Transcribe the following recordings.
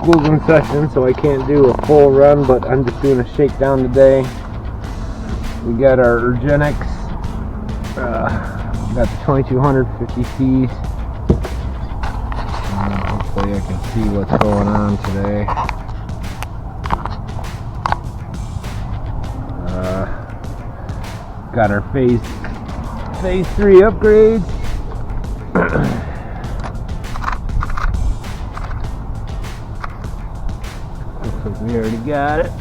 schooling session, so I can't do a full run, but I'm just doing a shakedown today. We got our URGENEX, got the 2200 50Cs. Hopefully I can see what's going on today. Got our phase 3 upgrades. Looks like we already got it.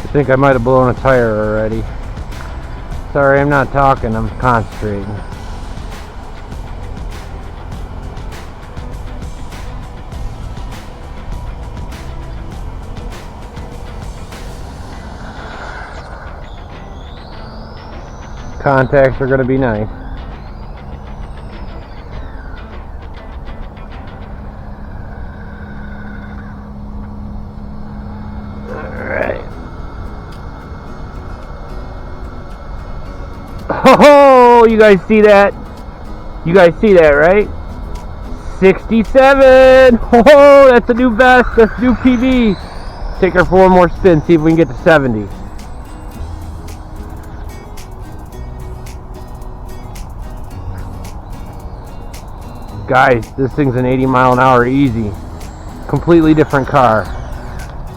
I think I might have blown a tire already. Sorry, I'm not talking, I'm concentrating. Contacts are going to be nice. Oh, you guys see that? You guys see that, right? 67! Oh, that's a new best. That's a new PB. Take her for one more spin, see if we can get to 70. Guys, this thing's an 80 mile an hour easy. Completely different car.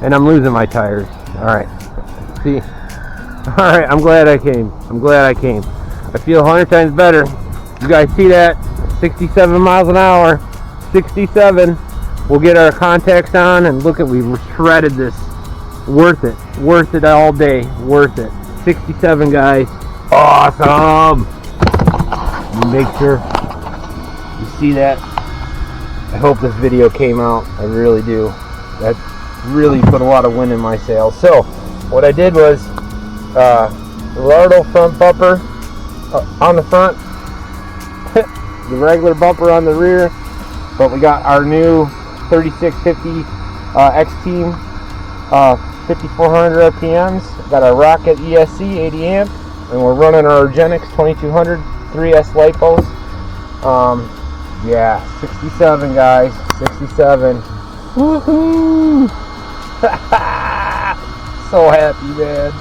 And I'm losing my tires. Alright. See? Alright, I'm glad I came. I'm glad I came. I feel 100 times better. You guys see that? 67 miles an hour. 67. We'll get our contacts on and look at, we shredded this. Worth it. Worth it all day. Worth it. 67, guys. Awesome. Make sure you see that. I hope this video came out. I really do. That really put a lot of wind in my sails. So, what I did was Lardo front bumper on the front, the regular bumper on the rear, but we got our new 3650 X Team 5400 RPMs, got our Rocket ESC 80 amp, and we're running our URGENEX 2200 3S LiPos. Yeah, 67, guys, 67. Woohoo! So happy, man.